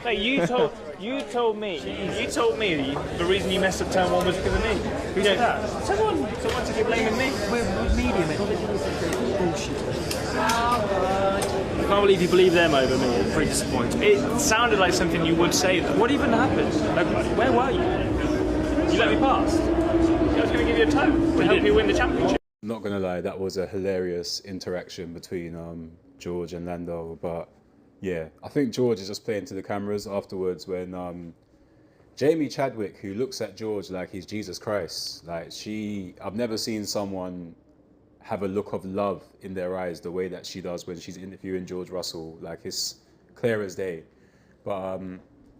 No, you told me the reason you messed up turn one was because of me. Who said that? Someone to keep blaming me. We're media, mate. All they do is bullshit. I can't believe you believe them over me. It's pretty disappointing. It sounded like something you would say though. What even happened? Like, where were you? You let me pass. I was going to give you a toe to help you win the championship. Not gonna lie, that was a hilarious interaction between George and Lando, but yeah, I think George is just playing to the cameras afterwards when Jamie Chadwick, who looks at George like he's Jesus Christ, like I've never seen someone have a look of love in their eyes the way that she does when she's interviewing George Russell. Like, it's clear as day. But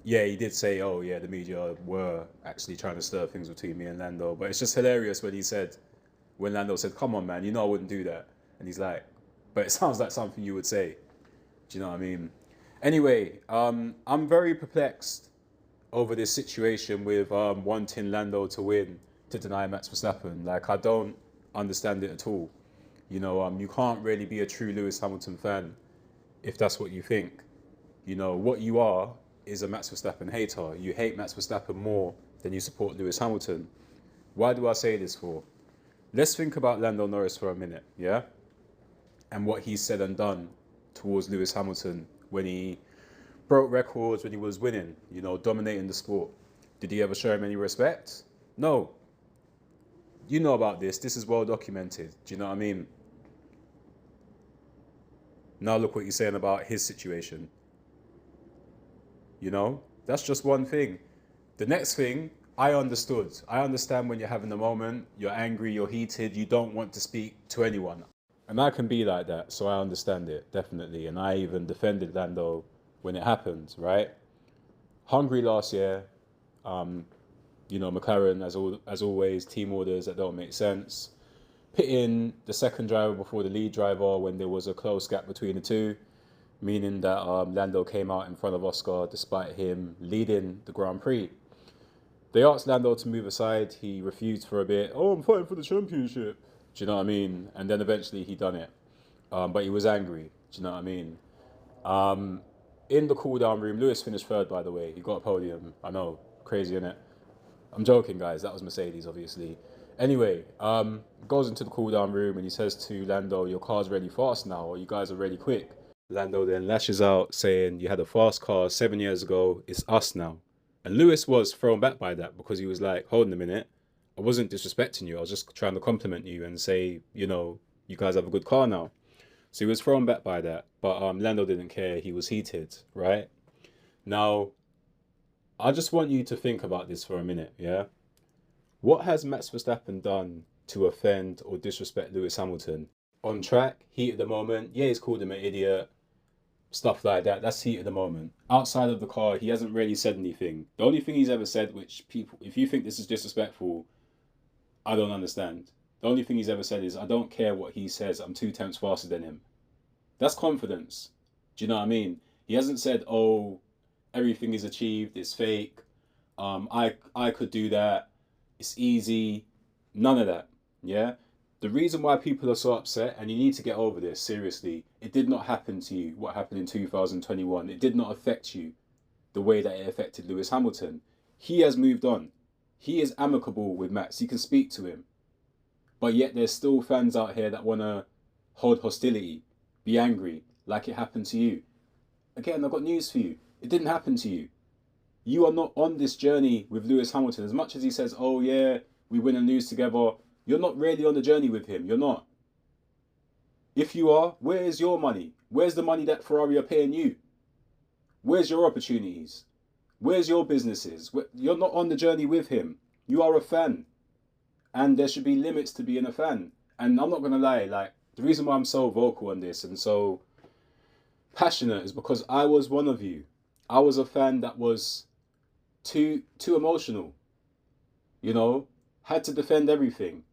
yeah, he did say, oh yeah, the media were actually trying to stir things between me and Lando, but it's just hilarious when Lando said, come on, man, you know I wouldn't do that. And he's like, but it sounds like something you would say. Do you know what I mean? Anyway, I'm very perplexed over this situation with wanting Lando to win to deny Max Verstappen. Like, I don't understand it at all. You know, you can't really be a true Lewis Hamilton fan if that's what you think. You know, what you are is a Max Verstappen hater. You hate Max Verstappen more than you support Lewis Hamilton. Why do I say this for? Let's think about Lando Norris for a minute, yeah? And what he said and done towards Lewis Hamilton when he broke records, when he was winning, you know, dominating the sport. Did he ever show him any respect? No. You know about this. This is well documented. Do you know what I mean? Now look what you're saying about his situation. You know? That's just one thing. The next thing, I understood. I understand when you're having a moment, you're angry, you're heated, you don't want to speak to anyone. And I can be like that, so I understand it, definitely. And I even defended Lando when it happened, right? Hungary last year, you know, McLaren, as always, team orders that don't make sense. Pitting the second driver before the lead driver when there was a close gap between the two, meaning that Lando came out in front of Oscar despite him leading the Grand Prix. They asked Lando to move aside. He refused for a bit. Oh, I'm fighting for the championship. Do you know what I mean? And then eventually he done it. But he was angry. Do you know what I mean? In the cool-down room, Lewis finished third, by the way. He got a podium. I know, crazy, innit? I'm joking, guys. That was Mercedes, obviously. Anyway, goes into the cool-down room and he says to Lando, your car's really fast now, or you guys are really quick. Lando then lashes out saying, you had a fast car 7 years ago. It's us now. And Lewis was thrown back by that because he was like, hold on a minute. I wasn't disrespecting you. I was just trying to compliment you and say, you know, you guys have a good car now. So he was thrown back by that. But Lando didn't care. He was heated, right? Now, I just want you to think about this for a minute, yeah? What has Max Verstappen done to offend or disrespect Lewis Hamilton? On track, heat at the moment. Yeah, he's called him an idiot. Stuff like that. That's heat at the moment. Outside of the car, he hasn't really said anything. The only thing he's ever said, which people, if you think this is disrespectful, I don't understand. The only thing he's ever said is, I don't care what he says, I'm 2 tenths faster than him. That's confidence. Do you know what I mean? He hasn't said, oh, everything is achieved, it's fake. I could do that. It's easy. None of that. Yeah? The reason why people are so upset, and you need to get over this, seriously, it did not happen to you, what happened in 2021. It did not affect you the way that it affected Lewis Hamilton. He has moved on. He is amicable with Max. You can speak to him. But yet there's still fans out here that want to hold hostility, be angry, like it happened to you. Again, I've got news for you. It didn't happen to you. You are not on this journey with Lewis Hamilton. As much as he says, oh yeah, we win and lose together, you're not really on the journey with him. You're not. If you are, where is your money? Where's the money that Ferrari are paying you? Where's your opportunities? Where's your businesses? You're not on the journey with him. You are a fan. And there should be limits to being a fan. And I'm not going to lie, like, the reason why I'm so vocal on this and so passionate is because I was one of you. I was a fan that was too emotional. You know, had to defend everything.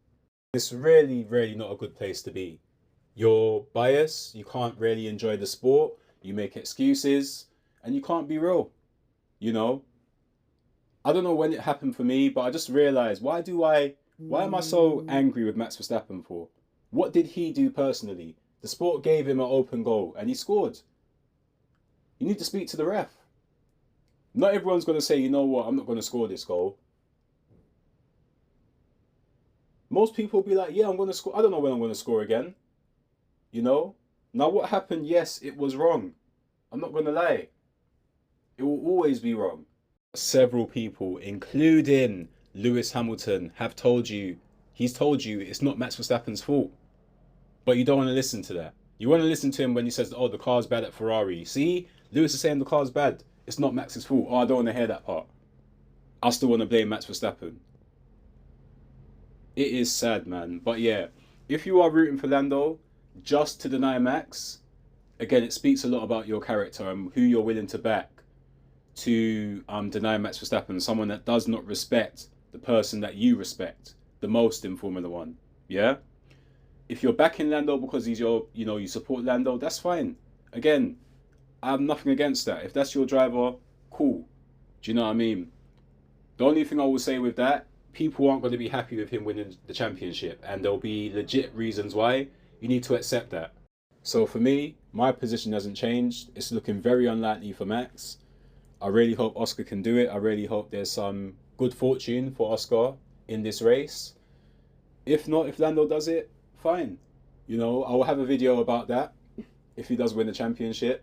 It's really, really not a good place to be. You're biased, you can't really enjoy the sport, you make excuses, and you can't be real. You know? I don't know when it happened for me, but I just realized, why am I so angry with Max Verstappen for? What did he do personally? The sport gave him an open goal and he scored. You need to speak to the ref. Not everyone's going to say, you know what, I'm not going to score this goal. Most people will be like, yeah, I'm going to score. I don't know when I'm going to score again. You know? Now, what happened? Yes, it was wrong. I'm not going to lie. It will always be wrong. Several people, including Lewis Hamilton, have told you, he's told you it's not Max Verstappen's fault. But you don't want to listen to that. You want to listen to him when he says, oh, the car's bad at Ferrari. See, Lewis is saying the car's bad. It's not Max's fault. Oh, I don't want to hear that part. I still want to blame Max Verstappen. It is sad, man. But yeah, if you are rooting for Lando, just to deny Max, again, it speaks a lot about your character and who you're willing to back to deny Max Verstappen, someone that does not respect the person that you respect the most in Formula One. Yeah? If you're backing Lando because he's your, you know, you support Lando, that's fine. Again, I have nothing against that. If that's your driver, cool. Do you know what I mean? The only thing I will say with that, people aren't going to be happy with him winning the championship, and there'll be legit reasons why. You need to accept that. So for me, my position hasn't changed. It's looking very unlikely for Max. I really hope Oscar can do it. I really hope there's some good fortune for Oscar in this race. If not, if Lando does it, fine. You know, I will have a video about that if he does win the championship.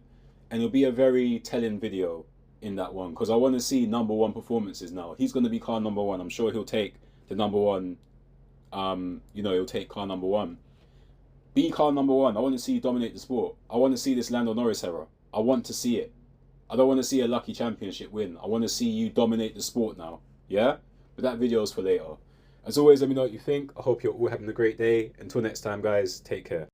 And it'll be a very telling video in that one, because I want to see number one performances now. He's going to be car number one. I'm sure he'll take the number one. You know, he'll take car number one. Be car number one. I want to see you dominate the sport. I want to see this Lando Norris era. I want to see it. I don't want to see a lucky championship win. I want to see you dominate the sport now. Yeah? But that video is for later. As always, let me know what you think. I hope you're all having a great day. Until next time, guys, take care.